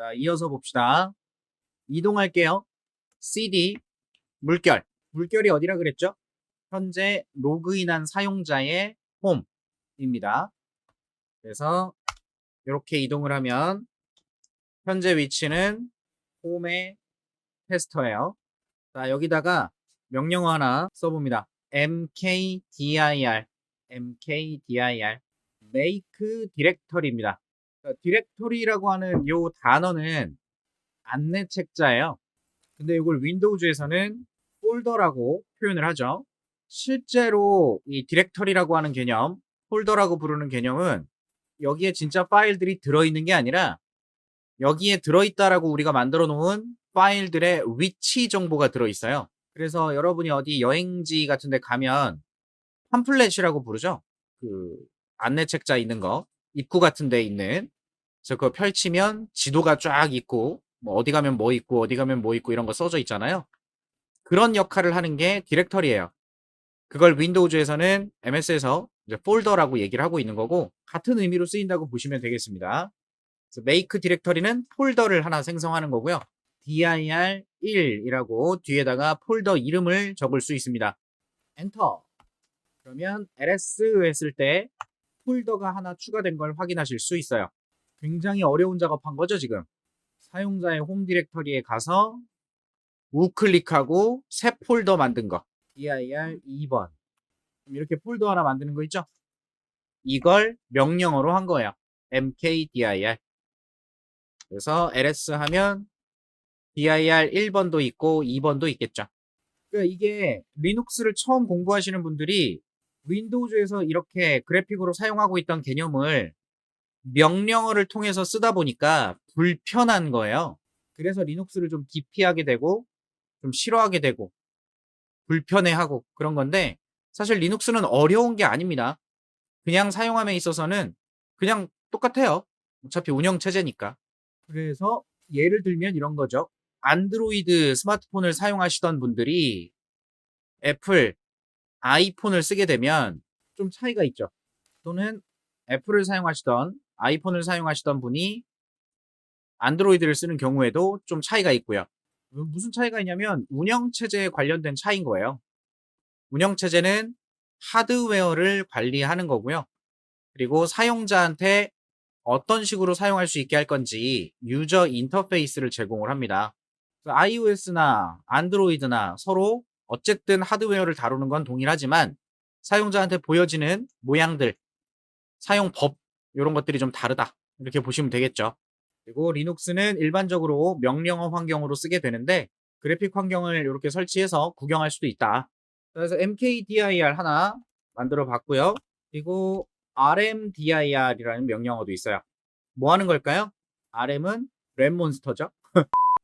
자, 이어서 봅시다. 이동할게요. cd 물결. 물결이 어디라 그랬죠? 현재 로그인한 사용자의 홈입니다. 그래서 이렇게 이동을 하면 현재 위치는 홈의 테스터예요. 자, 여기다가 명령어 하나 써봅니다. mkdir make directory입니다. 디렉토리라고 하는 이 단어는 안내 책자예요. 근데 이걸 윈도우즈에서는 폴더라고 표현을 하죠. 실제로 이 디렉터리라고 하는 개념, 폴더라고 부르는 개념은 여기에 진짜 파일들이 들어있는 게 아니라 여기에 들어있다라고 우리가 만들어 놓은 파일들의 위치 정보가 들어있어요. 그래서 여러분이 어디 여행지 같은 데 가면 팜플렛이라고 부르죠. 그 안내 책자 있는 거, 입구 같은 데 있는. 그래서 그거 펼치면 지도가 쫙 있고 뭐 어디 가면 뭐 있고 어디 가면 뭐 있고 이런 거 써져 있잖아요. 그런 역할을 하는 게 디렉터리예요. 그걸 윈도우즈에서는 MS에서 이제 폴더라고 얘기를 하고 있는 거고 같은 의미로 쓰인다고 보시면 되겠습니다. 그래서 make 디렉터리는 폴더를 하나 생성하는 거고요. dir1이라고 뒤에다가 폴더 이름을 적을 수 있습니다. 엔터. 그러면 ls 했을 때 폴더가 하나 추가된 걸 확인하실 수 있어요. 굉장히 어려운 작업한 거죠, 지금. 사용자의 홈 디렉터리에 가서 우클릭하고 새 폴더 만든 거. dir 2번. 이렇게 폴더 하나 만드는 거 있죠? 이걸 명령어로 한 거예요. mkdir. 그래서 ls 하면 dir 1번도 있고 2번도 있겠죠. 그러니까 이게 리눅스를 처음 공부하시는 분들이 윈도우즈에서 이렇게 그래픽으로 사용하고 있던 개념을 명령어를 통해서 쓰다 보니까 불편한 거예요. 그래서 리눅스를 좀 기피하게 되고 좀 싫어하게 되고 불편해하고 그런 건데 사실 리눅스는 어려운 게 아닙니다. 그냥 사용함에 있어서는 그냥 똑같아요. 어차피 운영체제니까. 그래서 예를 들면 이런 거죠. 안드로이드 스마트폰을 사용하시던 분들이 애플 아이폰을 쓰게 되면 좀 차이가 있죠. 또는 애플을 사용하시던 아이폰을 사용하시던 분이 안드로이드를 쓰는 경우에도 좀 차이가 있고요. 무슨 차이가 있냐면 운영체제에 관련된 차이인 거예요. 운영체제는 하드웨어를 관리하는 거고요. 그리고 사용자한테 어떤 식으로 사용할 수 있게 할 건지 유저 인터페이스를 제공을 합니다. iOS나 안드로이드나 서로 어쨌든 하드웨어를 다루는 건 동일하지만 사용자한테 보여지는 모양들, 사용법 이런 것들이 좀 다르다. 이렇게 보시면 되겠죠. 그리고 리눅스는 일반적으로 명령어 환경으로 쓰게 되는데 그래픽 환경을 이렇게 설치해서 구경할 수도 있다. 그래서 mkdir 하나 만들어 봤고요. 그리고 rmdir이라는 명령어도 있어요. 뭐 하는 걸까요? rm은 램몬스터죠.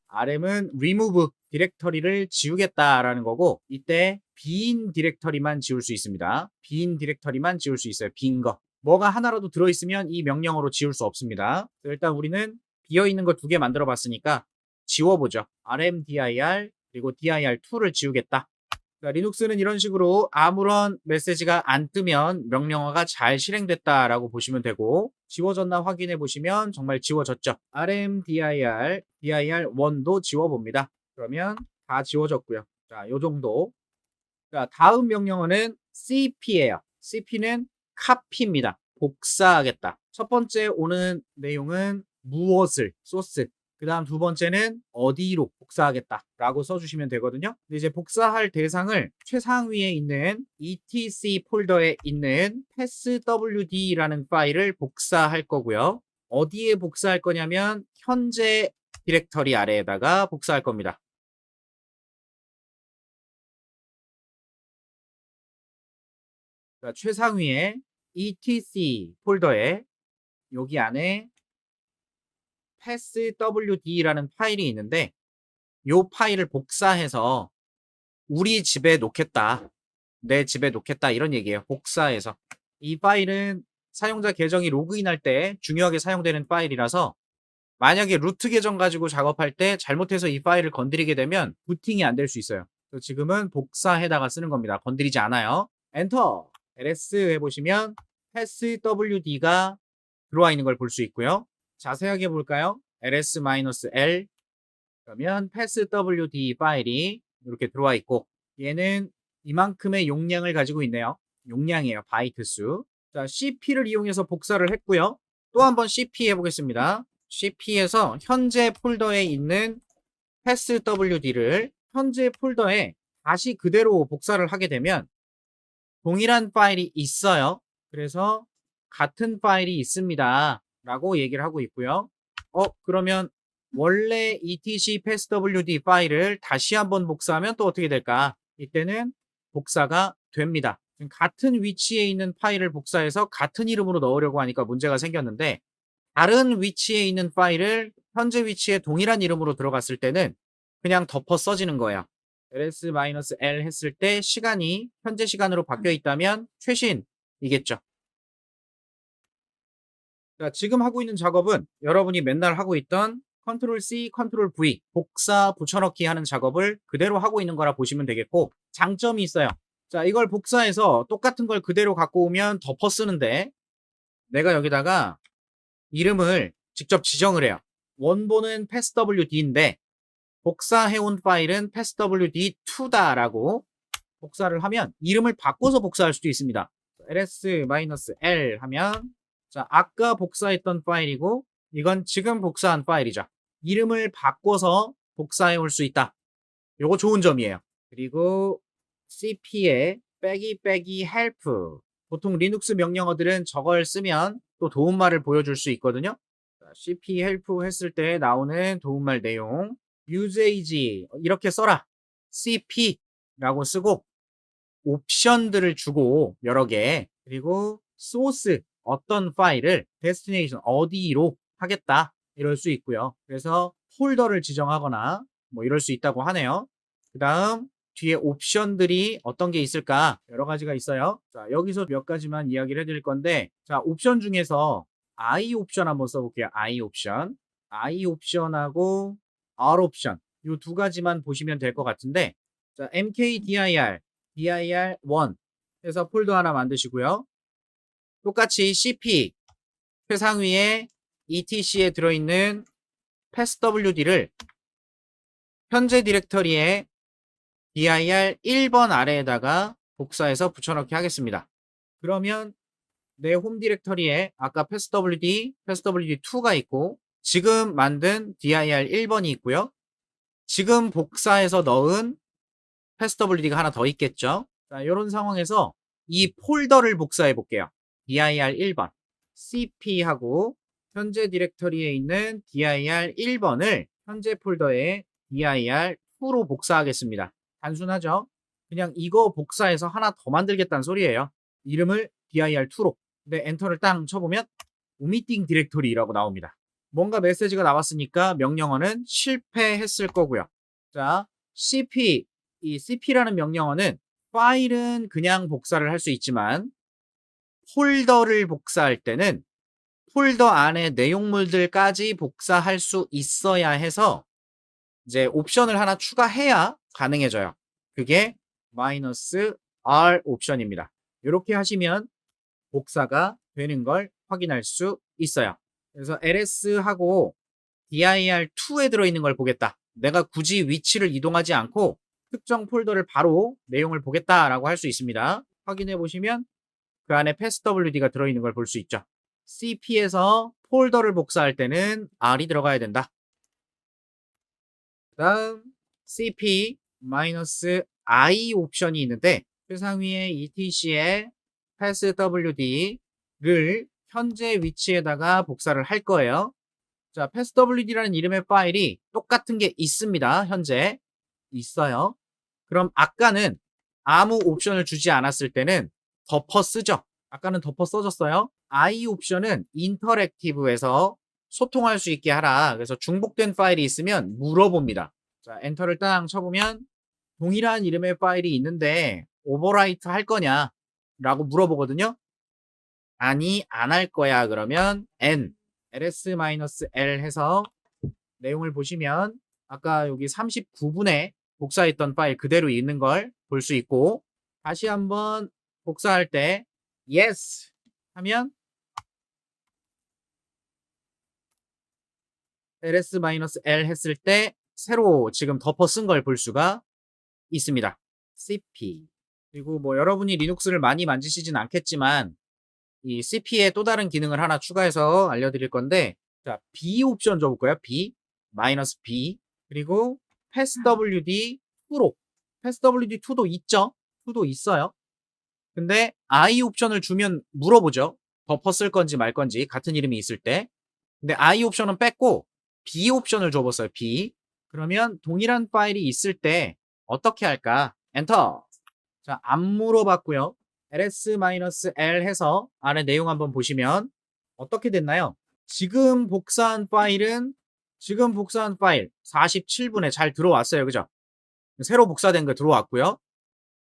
rm은 remove 디렉터리를 지우겠다라는 거고 이때 빈 디렉터리만 지울 수 있습니다. 빈 디렉터리만 지울 수 있어요. 빈 거. 뭐가 하나라도 들어있으면 이 명령어로 지울 수 없습니다. 일단 우리는 비어있는 거 두 개 만들어 봤으니까 지워보죠. rmdir 그리고 dir2를 지우겠다. 리눅스는 이런 식으로 아무런 메시지가 안 뜨면 명령어가 잘 실행됐다라고 보시면 되고 지워졌나 확인해 보시면 정말 지워졌죠. rmdir, dir1도 지워봅니다. 그러면 다 지워졌고요. 자, 요 정도. 자, 다음 명령어는 cp예요. cp는 copy입니다. 복사하겠다. 첫 번째 오는 내용은 무엇을, 소스. 그 다음 두 번째는 어디로 복사하겠다 라고 써주시면 되거든요. 근데 이제 복사할 대상을 최상위에 있는 etc 폴더에 있는 passwd라는 파일을 복사할 거고요. 어디에 복사할 거냐면 현재 디렉터리 아래에다가 복사할 겁니다. 그러니까 최상위에 etc 폴더에 여기 안에 passwd라는 파일이 있는데 이 파일을 복사해서 우리 집에 놓겠다. 내 집에 놓겠다. 이런 얘기예요. 복사해서. 이 파일은 사용자 계정이 로그인할 때 중요하게 사용되는 파일이라서 만약에 루트 계정 가지고 작업할 때 잘못해서 이 파일을 건드리게 되면 부팅이 안 될 수 있어요. 그래서 지금은 복사해다가 쓰는 겁니다. 건드리지 않아요. 엔터. ls 해보시면 passwd가 들어와 있는 걸 볼 수 있고요. 자세하게 볼까요? ls-l 그러면 passwd 파일이 이렇게 들어와 있고 얘는 이만큼의 용량을 가지고 있네요. 용량이에요. 바이트 수. 자, cp를 이용해서 복사를 했고요. 또 한번 cp 해보겠습니다. cp에서 현재 폴더에 있는 passwd를 현재 폴더에 다시 그대로 복사를 하게 되면 동일한 파일이 있어요. 그래서 같은 파일이 있습니다. 라고 얘기를 하고 있고요. 그러면 원래 etc passwd 파일을 다시 한번 복사하면 또 어떻게 될까? 이때는 복사가 됩니다. 같은 위치에 있는 파일을 복사해서 같은 이름으로 넣으려고 하니까 문제가 생겼는데 다른 위치에 있는 파일을 현재 위치에 동일한 이름으로 들어갔을 때는 그냥 덮어 써지는 거예요. ls-l 했을 때 시간이 현재 시간으로 바뀌어 있다면 최신이겠죠. 자, 지금 하고 있는 작업은 여러분이 맨날 하고 있던 Ctrl C, Ctrl V 복사 붙여넣기 하는 작업을 그대로 하고 있는 거라 보시면 되겠고 장점이 있어요. 자, 이걸 복사해서 똑같은 걸 그대로 갖고 오면 덮어 쓰는데 내가 여기다가 이름을 직접 지정을 해요. 원본은 passwd인데 복사해온 파일은 passwd2다라고 복사를 하면 이름을 바꿔서 복사할 수도 있습니다. ls-l 하면 자, 아까 복사했던 파일이고 이건 지금 복사한 파일이죠. 이름을 바꿔서 복사해 올 수 있다. 요거 좋은 점이에요. 그리고 cp에 빼기 help 보통 리눅스 명령어들은 저걸 쓰면 또 도움말을 보여줄 수 있거든요. cp help 했을 때 나오는 도움말 내용 usage 이렇게 써라. cp라고 쓰고 옵션들을 주고 여러 개 그리고 source 어떤 파일을 destination 어디로 하겠다 이럴 수 있고요. 그래서 폴더를 지정하거나 뭐 이럴 수 있다고 하네요. 그 다음 뒤에 옵션들이 어떤 게 있을까 여러 가지가 있어요. 자, 여기서 몇 가지만 이야기를 해드릴 건데 자, 옵션 중에서 I 옵션 한번 써볼게요. I 옵션하고 R 옵션 이 두 가지만 보시면 될 것 같은데 자, mkdir dir1 해서 폴더 하나 만드시고요. 똑같이 cp 최상위에 etc에 들어있는 passwd를 현재 디렉터리에 dir 1번 아래에다가 복사해서 붙여넣기 하겠습니다. 그러면 내 홈 디렉터리에 아까 passwd2가 있고 지금 만든 dir 1번이 있고요. 지금 복사해서 넣은 passwd가 하나 더 있겠죠. 자, 이런 상황에서 이 폴더를 복사해 볼게요. dir 1번 cp하고 현재 디렉터리에 있는 dir 1번을 현재 폴더에 dir2로 복사하겠습니다. 단순하죠? 그냥 이거 복사해서 하나 더 만들겠다는 소리예요. 이름을 dir2로. 근데 엔터를 딱 쳐보면 오미팅 디렉토리라고 나옵니다. 뭔가 메시지가 나왔으니까 명령어는 실패했을 거고요. 자, cp 이 cp라는 명령어는 파일은 그냥 복사를 할 수 있지만 폴더를 복사할 때는 폴더 안에 내용물들까지 복사할 수 있어야 해서 이제 옵션을 하나 추가해야 가능해져요. 그게 -R 옵션입니다. 이렇게 하시면 복사가 되는 걸 확인할 수 있어요. 그래서 ls하고 dir2에 들어있는 걸 보겠다. 내가 굳이 위치를 이동하지 않고 특정 폴더를 바로 내용을 보겠다라고 할 수 있습니다. 확인해 보시면 그 안에 passwd가 들어있는 걸 볼 수 있죠. cp에서 폴더를 복사할 때는 r이 들어가야 된다. 그 다음 cp-i 옵션이 있는데 최상위에 etc에 passwd를 현재 위치에다가 복사를 할 거예요. 자, passwd라는 이름의 파일이 똑같은 게 있습니다. 현재 있어요. 그럼 아까는 아무 옵션을 주지 않았을 때는 덮어 쓰죠. 아까는 덮어 써줬어요. I 옵션은 인터랙티브에서 소통할 수 있게 하라. 그래서 중복된 파일이 있으면 물어봅니다. 자, 엔터를 딱 쳐보면 동일한 이름의 파일이 있는데 오버라이트 할 거냐? 라고 물어보거든요. 아니, 안 할 거야. 그러면 n ls-l 해서 내용을 보시면 아까 여기 39분에 복사했던 파일 그대로 있는 걸 볼 수 있고 다시 한번 복사할 때 yes 하면 ls-l 했을 때 새로 지금 덮어 쓴 걸 볼 수가 있습니다. cp. 그리고 뭐 여러분이 리눅스를 많이 만지시진 않겠지만 이 cp에 또 다른 기능을 하나 추가해서 알려드릴 건데, 자, b 옵션 줘볼까요? b. 그리고 passwd 2로. passwd2도 있죠? 2도 있어요. 근데 I 옵션을 주면 물어보죠. 덮어 쓸 건지 말 건지 같은 이름이 있을 때. 근데 I 옵션은 뺐고 B 옵션을 줘봤어요. B. 그러면 동일한 파일이 있을 때 어떻게 할까? 엔터. 자, 안 물어봤고요. ls-l 해서 안에 내용 한번 보시면 어떻게 됐나요? 지금 복사한 파일 47분에 잘 들어왔어요. 그죠? 새로 복사된 거 들어왔고요.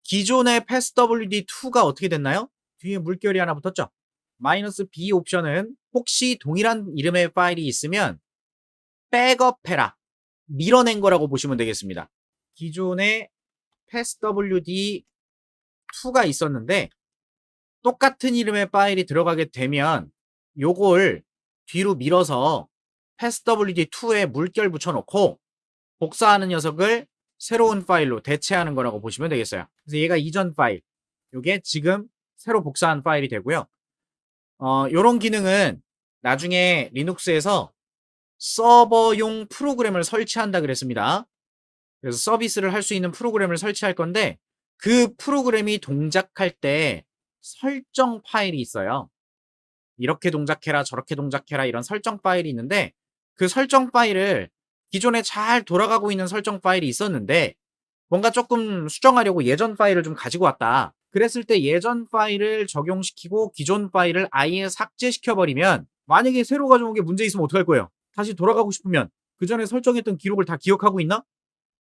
기존의 passwd2가 어떻게 됐나요? 뒤에 물결이 하나 붙었죠? -b 옵션은 혹시 동일한 이름의 파일이 있으면 백업해라, 밀어낸 거라고 보시면 되겠습니다. 기존에 passwd2가 있었는데 똑같은 이름의 파일이 들어가게 되면 요걸 뒤로 밀어서 passwd2에 물결 붙여놓고 복사하는 녀석을 새로운 파일로 대체하는 거라고 보시면 되겠어요. 그래서 얘가 이전 파일, 요게 지금 새로 복사한 파일이 되고요. 요런 기능은 나중에 리눅스에서 서버용 프로그램을 설치한다 그랬습니다. 그래서 서비스를 할 수 있는 프로그램을 설치할 건데 그 프로그램이 동작할 때 설정 파일이 있어요. 이렇게 동작해라, 저렇게 동작해라, 이런 설정 파일이 있는데 그 설정 파일을 기존에 잘 돌아가고 있는 설정 파일이 있었는데 뭔가 조금 수정하려고 예전 파일을 좀 가지고 왔다. 그랬을 때 예전 파일을 적용시키고 기존 파일을 아예 삭제시켜버리면 만약에 새로 가져온 게 문제 있으면 어떡할 거예요? 다시 돌아가고 싶으면 그 전에 설정했던 기록을 다 기억하고 있나?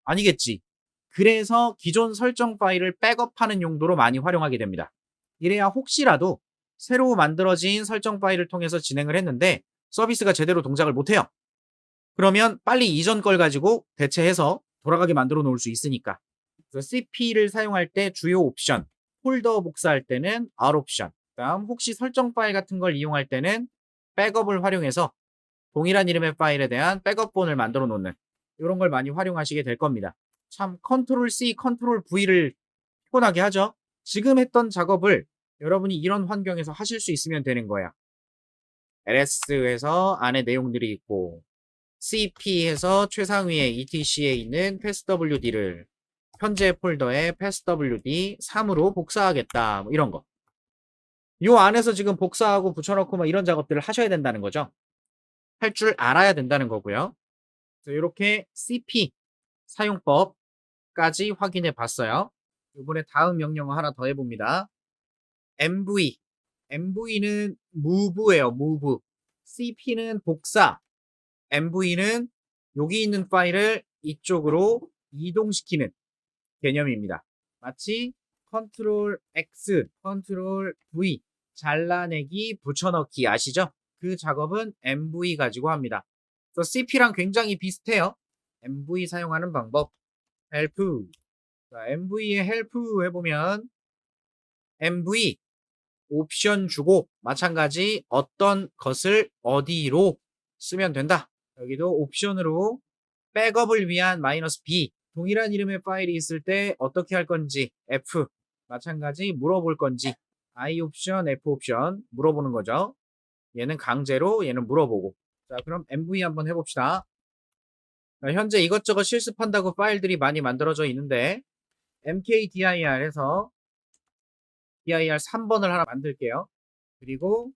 아니겠지. 그래서 기존 설정 파일을 백업하는 용도로 많이 활용하게 됩니다. 이래야 혹시라도 새로 만들어진 설정 파일을 통해서 진행을 했는데 서비스가 제대로 동작을 못해요. 그러면 빨리 이전 걸 가지고 대체해서 돌아가게 만들어 놓을 수 있으니까. 그래서 cp를 사용할 때 주요 옵션, 폴더 복사할 때는 r 옵션, 그다음 혹시 설정 파일 같은 걸 이용할 때는 백업을 활용해서 동일한 이름의 파일에 대한 백업본을 만들어 놓는 이런 걸 많이 활용하시게 될 겁니다. 참 컨트롤 C, 컨트롤 V를 피곤하게 하죠. 지금 했던 작업을 여러분이 이런 환경에서 하실 수 있으면 되는 거야. ls에서 안에 내용들이 있고 cp에서 최상위에 etc에 있는 passwd를 현재 폴더에 passwd 3으로 복사하겠다, 뭐 이런 거. 요 안에서 지금 복사하고 붙여넣고 막 이런 작업들을 하셔야 된다는 거죠. 할 줄 알아야 된다는 거고요. 이렇게 cp 사용법까지 확인해 봤어요. 이번에 다음 명령어 하나 더 해봅니다. mv는 move예요. move. cp는 복사, mv는 여기 있는 파일을 이쪽으로 이동시키는 개념입니다. 마치 컨트롤 X, 컨트롤 V, 잘라내기, 붙여넣기 아시죠? 그 작업은 mv 가지고 합니다. 그래서 cp랑 굉장히 비슷해요. mv 사용하는 방법. help. 자, mv에 help 해보면 mv 옵션 주고 마찬가지 어떤 것을 어디로 쓰면 된다. 여기도 옵션으로 백업을 위한 -b, 동일한 이름의 파일이 있을 때 어떻게 할 건지 f, 마찬가지 물어볼 건지 I 옵션, F 옵션 물어보는 거죠. 얘는 강제로, 얘는 물어보고. 자, 그럼 mv 한번 해봅시다. 자, 현재 이것저것 실습한다고 파일들이 많이 만들어져 있는데 mkdir에서 dir 3번을 하나 만들게요. 그리고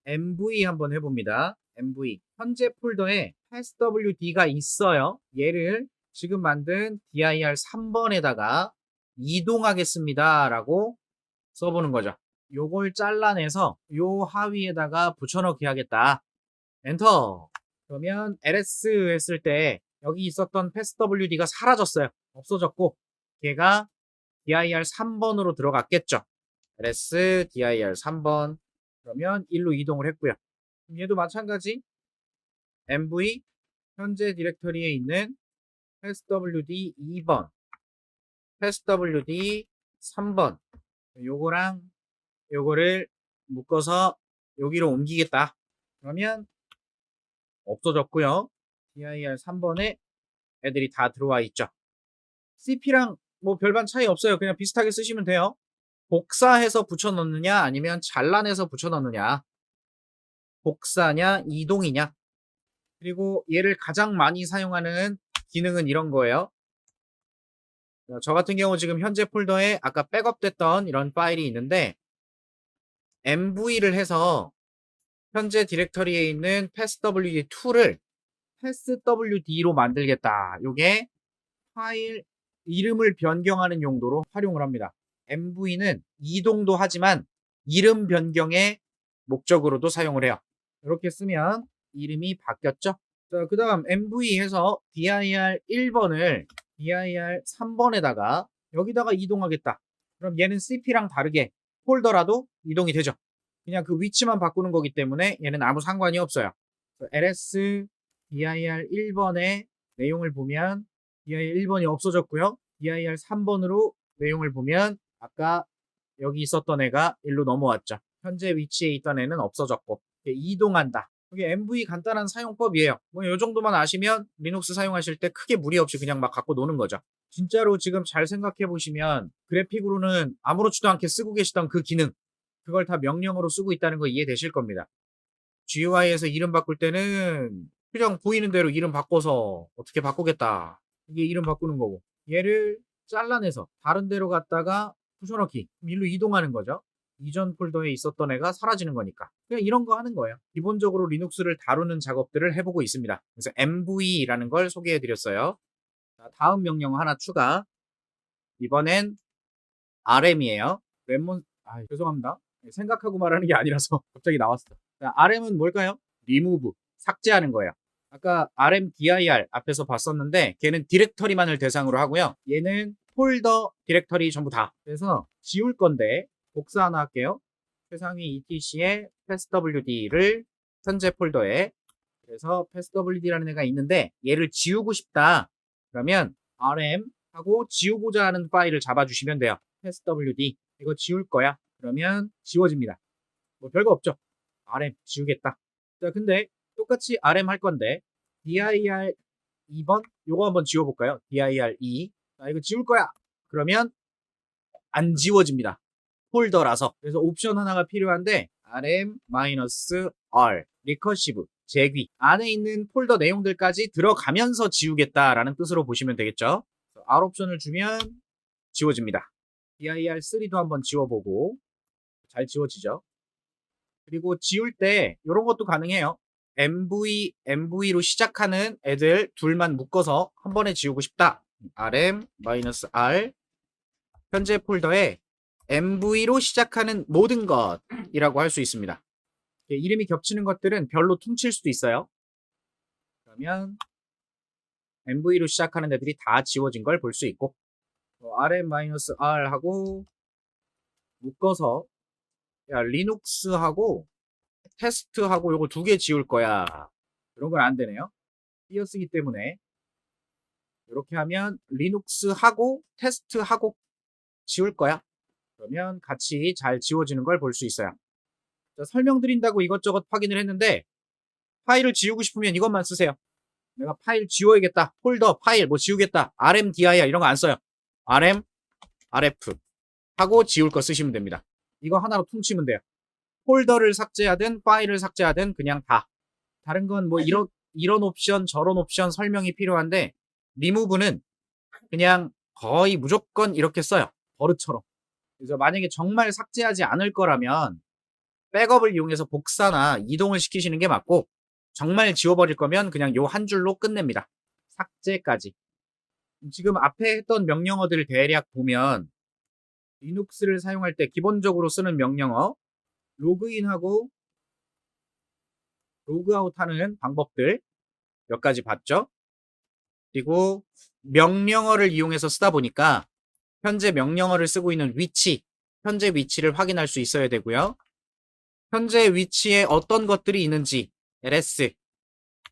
mv 한번 해봅니다. mv 현재 폴더에 passwd가 있어요. 얘를 지금 만든 dir 3번에다가 이동하겠습니다 라고 써보는 거죠. 요걸 잘라내서 요 하위에다가 붙여넣기 하겠다. 엔터. 그러면 ls 했을 때 여기 있었던 passwd가 사라졌어요. 없어졌고 걔가 dir 3번으로 들어갔겠죠. ls dir 3번. 그러면 1로 이동을 했고요. 얘도 마찬가지 mv 현재 디렉터리에 있는 passwd 2번, passwd 3번 요거랑 요거를 묶어서 여기로 옮기겠다. 그러면 없어졌고요. dir 3번에 애들이 다 들어와 있죠. cp랑 뭐 별반 차이 없어요. 그냥 비슷하게 쓰시면 돼요. 복사해서 붙여 넣느냐 아니면 잘라내서 붙여 넣느냐, 복사냐 이동이냐. 그리고 얘를 가장 많이 사용하는 기능은 이런 거예요. 저 같은 경우 지금 현재 폴더에 아까 백업됐던 이런 파일이 있는데 mv를 해서 현재 디렉터리에 있는 passwd2를 passwd로 만들겠다. 요게 파일 이름을 변경하는 용도로 활용을 합니다. mv는 이동도 하지만 이름 변경의 목적으로도 사용을 해요. 이렇게 쓰면 이름이 바뀌었죠. 자, 그 다음 mv 해서 dir 1번을 dir 3번에다가 여기다가 이동하겠다. 그럼 얘는 cp랑 다르게 폴더라도 이동이 되죠. 그냥 그 위치만 바꾸는 거기 때문에 얘는 아무 상관이 없어요. ls dir 1번의 내용을 보면 dir 1번이 없어졌고요. dir 3번으로 내용을 보면 아까 여기 있었던 애가 일로 넘어왔죠. 현재 위치에 있던 애는 없어졌고 이동한다. 이게 mv 간단한 사용법이에요. 뭐 이 정도만 아시면 리눅스 사용하실 때 크게 무리 없이 그냥 막 갖고 노는 거죠. 진짜로 지금 잘 생각해 보시면 그래픽으로는 아무렇지도 않게 쓰고 계시던 그 기능, 그걸 다 명령어로 쓰고 있다는 거 이해되실 겁니다. GUI에서 이름 바꿀 때는 그냥 보이는 대로 이름 바꿔서 어떻게 바꾸겠다. 이게 이름 바꾸는 거고, 얘를 잘라내서 다른 데로 갔다가 붙여넣기, 일로 이동하는 거죠. 이전 폴더에 있었던 애가 사라지는 거니까. 그냥 이런 거 하는 거예요. 기본적으로 리눅스를 다루는 작업들을 해보고 있습니다. 그래서 mv라는 걸 소개해 드렸어요. 자, 다음 명령 하나 추가. 이번엔 rm이에요. 죄송합니다. 생각하고 말하는 게 아니라서 갑자기 나왔어. 자, rm은 뭘까요? remove, 삭제하는 거예요. 아까 rmdir 앞에서 봤었는데 걔는 디렉터리만을 대상으로 하고요. 얘는 폴더, 디렉터리 전부 다. 그래서 지울 건데 복사 하나 할게요. 최상위 etc의 passwd를 현재 폴더에, 그래서 passwd라는 애가 있는데 얘를 지우고 싶다. 그러면 rm 하고 지우고자 하는 파일을 잡아주시면 돼요. passwd 이거 지울 거야. 그러면 지워집니다. 뭐 별거 없죠. rm 지우겠다. 자, 근데 똑같이 rm 할 건데 dir 2번 요거 한번 지워볼까요? dir 2. 자, 이거 지울 거야. 그러면 안 지워집니다. 폴더라서. 그래서 옵션 하나가 필요한데 rm-r 리커시브 재귀 안에 있는 폴더 내용들까지 들어가면서 지우겠다라는 뜻으로 보시면 되겠죠. R 옵션을 주면 지워집니다. dir3도 한번 지워보고 잘 지워지죠. 그리고 지울 때 이런 것도 가능해요. mv로 시작하는 애들 둘만 묶어서 한 번에 지우고 싶다. rm-r 현재 폴더에 mv로 시작하는 모든 것이라고 할 수 있습니다. 이름이 겹치는 것들은 별로 퉁칠 수도 있어요. 그러면 mv로 시작하는 애들이 다 지워진 걸 볼 수 있고, rm-r 하고 묶어서 리눅스하고 테스트하고 요거 두 개 지울 거야. 이런 건 안 되네요. 띄어쓰기 때문에 이렇게 하면 리눅스하고 테스트하고 지울 거야. 그러면 같이 잘 지워지는 걸 볼 수 있어요. 자, 설명드린다고 이것저것 확인을 했는데 파일을 지우고 싶으면 이것만 쓰세요. 내가 파일 지워야겠다. 폴더 파일 뭐 지우겠다. rmdir 이런 거 안 써요. rm rf 하고 지울 거 쓰시면 됩니다. 이거 하나로 퉁치면 돼요. 폴더를 삭제하든 파일을 삭제하든 그냥 다. 다른 건 뭐 이런 옵션 저런 옵션 설명이 필요한데 리무브는 그냥 거의 무조건 이렇게 써요. 버릇처럼. 그래서 만약에 정말 삭제하지 않을 거라면 백업을 이용해서 복사나 이동을 시키시는 게 맞고, 정말 지워버릴 거면 그냥 요 한 줄로 끝냅니다. 삭제까지. 지금 앞에 했던 명령어들을 대략 보면 리눅스를 사용할 때 기본적으로 쓰는 명령어, 로그인하고 로그아웃하는 방법들 몇 가지 봤죠? 그리고 명령어를 이용해서 쓰다 보니까 현재 명령어를 쓰고 있는 위치, 현재 위치를 확인할 수 있어야 되고요. 현재 위치에 어떤 것들이 있는지, ls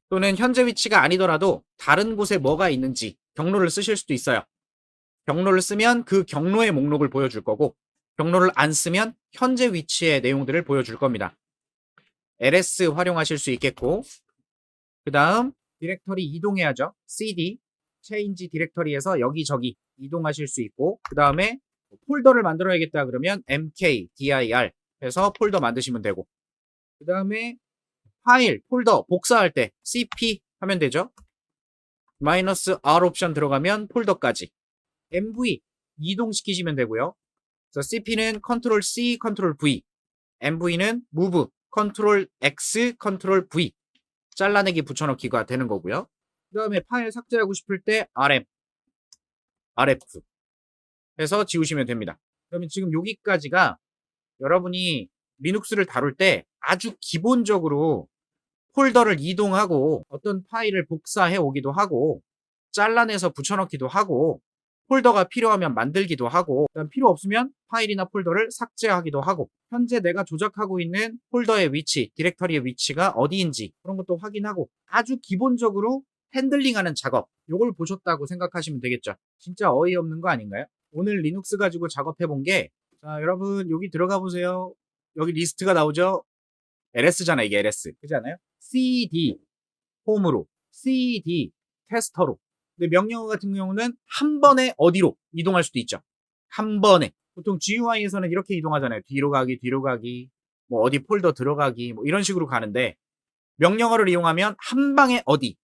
또는 현재 위치가 아니더라도 다른 곳에 뭐가 있는지 경로를 쓰실 수도 있어요. 경로를 쓰면 그 경로의 목록을 보여줄 거고, 경로를 안 쓰면 현재 위치의 내용들을 보여줄 겁니다. ls 활용하실 수 있겠고, 그 다음 디렉터리 이동해야죠. cd, change 디렉터리에서 여기저기 이동하실 수 있고, 그 다음에 폴더를 만들어야겠다 그러면 mkdir 해서 폴더 만드시면 되고, 그 다음에 파일, 폴더 복사할 때 cp 하면 되죠. -r 옵션 들어가면 폴더까지 mv 이동시키시면 되고요. 그래서 cp는 Ctrl C, Ctrl V, mv는 move, Ctrl X, Ctrl V 잘라내기 붙여넣기가 되는 거고요. 그 다음에 파일 삭제하고 싶을 때 rm, rf 해서 지우시면 됩니다. 그러면 지금 여기까지가 여러분이 리눅스를 다룰 때 아주 기본적으로 폴더를 이동하고 어떤 파일을 복사해 오기도 하고 잘라내서 붙여넣기도 하고 폴더가 필요하면 만들기도 하고 그다음 필요 없으면 파일이나 폴더를 삭제하기도 하고 현재 내가 조작하고 있는 폴더의 위치, 디렉터리의 위치가 어디인지 그런 것도 확인하고 아주 기본적으로 핸들링하는 작업 요걸 보셨다고 생각하시면 되겠죠. 진짜 어이없는 거 아닌가요? 오늘 리눅스 가지고 작업해 본 게 자 여러분 여기 들어가 보세요. 여기 리스트가 나오죠? LS잖아 이게 LS 그렇지 않아요? CD 홈으로 CD 테스터로 근데 명령어 같은 경우는 한 번에 어디로 이동할 수도 있죠. 한 번에 보통 GUI에서는 이렇게 이동하잖아요. 뒤로 가기 뭐 어디 폴더 들어가기 뭐 이런 식으로 가는데 명령어를 이용하면 한 방에 어디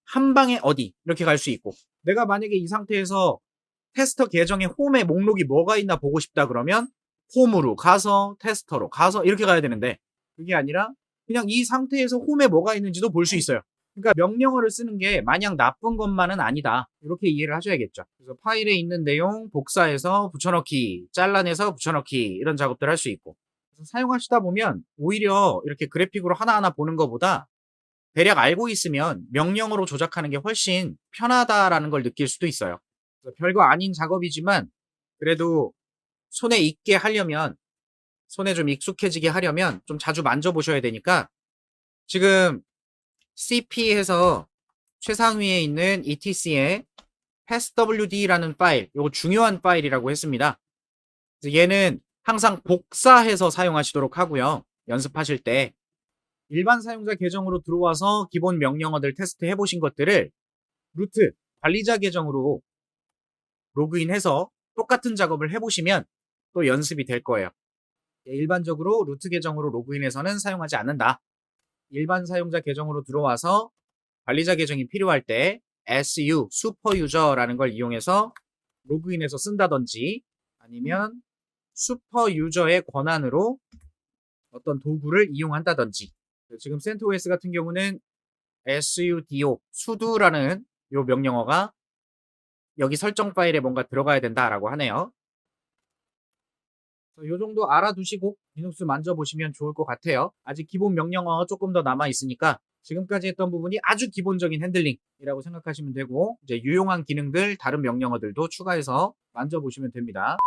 이렇게 갈 수 있고 내가 만약에 이 상태에서 테스터 계정의 홈에 목록이 뭐가 있나 보고 싶다 그러면 홈으로 가서 테스터로 가서 이렇게 가야 되는데 그게 아니라 그냥 이 상태에서 홈에 뭐가 있는지도 볼 수 있어요. 그러니까 명령어를 쓰는 게 마냥 나쁜 것만은 아니다. 이렇게 이해를 하셔야겠죠. 그래서 파일에 있는 내용 복사해서 붙여넣기, 잘라내서 붙여넣기 이런 작업들 할 수 있고 그래서 사용하시다 보면 오히려 이렇게 그래픽으로 하나하나 보는 것보다 대략 알고 있으면 명령어로 조작하는 게 훨씬 편하다라는 걸 느낄 수도 있어요. 그래서 별거 아닌 작업이지만 그래도 손에 익게 하려면 손에 좀 익숙해지게 하려면 좀 자주 만져보셔야 되니까 지금 cp에서 최상위에 있는 etc의 passwd라는 파일, 이거 중요한 파일이라고 했습니다. 얘는 항상 복사해서 사용하시도록 하고요. 연습하실 때 일반 사용자 계정으로 들어와서 기본 명령어들 테스트 해보신 것들을 루트 관리자 계정으로 로그인해서 똑같은 작업을 해보시면 또 연습이 될 거예요. 일반적으로 루트 계정으로 로그인해서는 사용하지 않는다. 일반 사용자 계정으로 들어와서 관리자 계정이 필요할 때 su, 슈퍼유저라는 걸 이용해서 로그인해서 쓴다든지 아니면 슈퍼유저의 권한으로 어떤 도구를 이용한다든지 지금 CentOS 같은 경우는 sudo, sudo라는 이 명령어가 여기 설정 파일에 뭔가 들어가야 된다라고 하네요. 이 정도 알아두시고 리눅스 만져보시면 좋을 것 같아요. 아직 기본 명령어가 조금 더 남아있으니까 지금까지 했던 부분이 아주 기본적인 핸들링이라고 생각하시면 되고 이제 유용한 기능들 다른 명령어들도 추가해서 만져보시면 됩니다.